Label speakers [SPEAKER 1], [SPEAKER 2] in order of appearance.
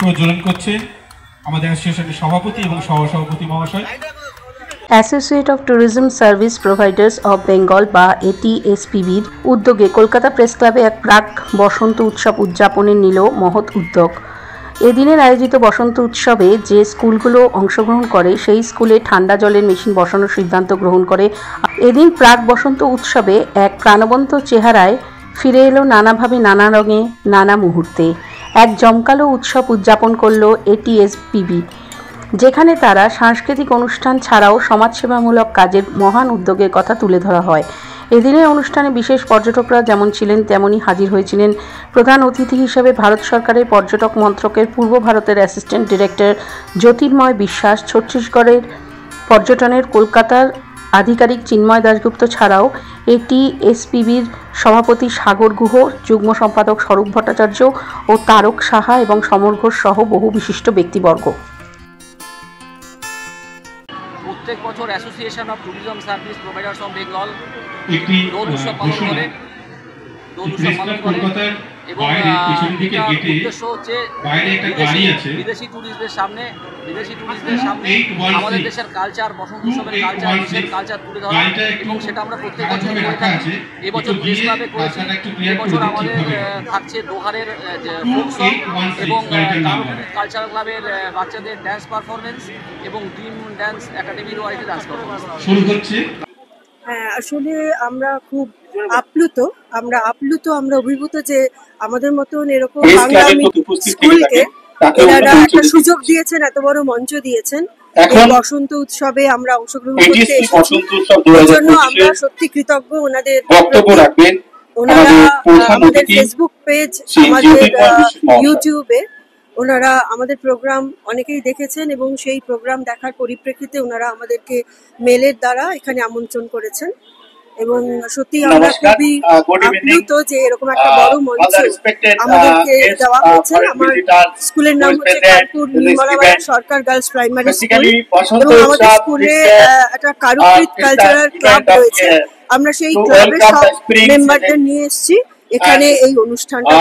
[SPEAKER 1] প্রজ্বলন করছে আমাদের অ্যাসোসিয়েশনের সভাপতি এবং সহসভাপতি মহাশয়।
[SPEAKER 2] Associate of tourism service providers of Bengal বা এটিএসপিবির উদ্যোগে কলকাতা প্রেস ক্লাবে এক প্রাক বসন্ত উৎসব উদযাপনের নিল মহৎ উদ্যোগ। এদিনের আয়োজিত বসন্ত উৎসবে যে স্কুলগুলো অংশগ্রহণ করে সেই স্কুলে ঠান্ডা জলের মেশিন বসানোর সিদ্ধান্ত গ্রহণ করে। এদিন প্রাক বসন্ত উৎসবে এক প্রাণবন্ত চেহারায় ফিরে এলো নানাভাবে, নানা রঙে, নানা মুহূর্তে এক জমকালো উৎসব উদযাপন করল এটিএসপিবি, যেখানে তারা সাংস্কৃতিক অনুষ্ঠান ছাড়াও সমাজসেবামূলক কাজের মহান উদ্যোগের কথা তুলে ধরা হয়। এদিনের অনুষ্ঠানে বিশেষ পর্যটকরা যেমন ছিলেন তেমনই হাজির হয়েছিলেন প্রধান অতিথি হিসেবে ভারত সরকারের পর্যটক মন্ত্রকের পূর্ব ভারতের অ্যাসিস্ট্যান্ট ডিরেক্টর জ্যোতির্ময় বিশ্বাস, ছত্তিশগড়ের পর্যটনের কলকাতার আধিকারিক চিন্ময় দাশগুপ্ত ছাড়াও এটিএসপিবির সভাপতি সাগর গুহ, যুগ্ম সম্পাদক স্বরূপ ভট্টাচার্য ও তারক সাহা এবং সমর ঘোষ সহ বহু বিশিষ্ট ব্যক্তিবর্গ।
[SPEAKER 3] প্রত্যেক বছর association of tourism service providers of Bengal
[SPEAKER 1] একটি
[SPEAKER 3] দোল উৎসব পালন করে এবং উদ্দেশ্য হচ্ছে বিদেশি ট্যুরিস্টদের সামনে আমাদের দেশের কালচার, বসন্ত উৎসবের কালচার, দেশের কালচার তুলে ধরা এবং সেটা আমরা প্রত্যেক বছর করে থাকি। এবছর প্রেস ক্লাবে করেছি। এবছর আমাদের থাকছে দোহারের ফোক সং এবং কালচারাল ক্লাবের বাচ্চাদের ড্যান্স পারফরমেন্স এবং ড্রিম ড্যান্স একাডেমিরও আরেকটি ডান্স পারফরমেন্স শুরু হচ্ছে।
[SPEAKER 4] হ্যাঁ, আসলে আমরা খুব আপ্লুত, আমরা অভিভূত যে আমাদের মতন এরকম বাংলা স্কুলকে এনারা একটা সুযোগ দিয়েছেন, এত বড় মঞ্চ দিয়েছেন। বসন্ত উৎসবে আমরা অংশগ্রহণ করতে এসেছি, এর জন্য আমরা সত্যি কৃতজ্ঞ ওনাদের। ওনারা আমাদের ফেসবুক পেজ, আমাদের ইউটিউবে ওনারা আমাদের প্রোগ্রাম অনেকেই দেখেছেন এবং সেই প্রোগ্রাম দেখার পরিপ্রেক্ষিতে ওনারা আমাদেরকে মেলের দ্বারা এখানে আমন্ত্রণ করেছেন এবং সত্যি আমরা খুবই আপ্লুত যে এরকম একটা বড় মঞ্চ আমাদেরকে দেওয়া হয়েছে। আমার স্কুলের নাম হচ্ছে কানপুর নির্মলাবালা সরকার গার্লস প্রাইমারি স্কুল এবং আমাদের স্কুলে একটা কারুকৃত কালচারাল ক্লাব রয়েছে। আমরা সেই ক্লাবের সব মেম্বারদের নিয়ে এসেছি এখানে এই অনুষ্ঠানটা।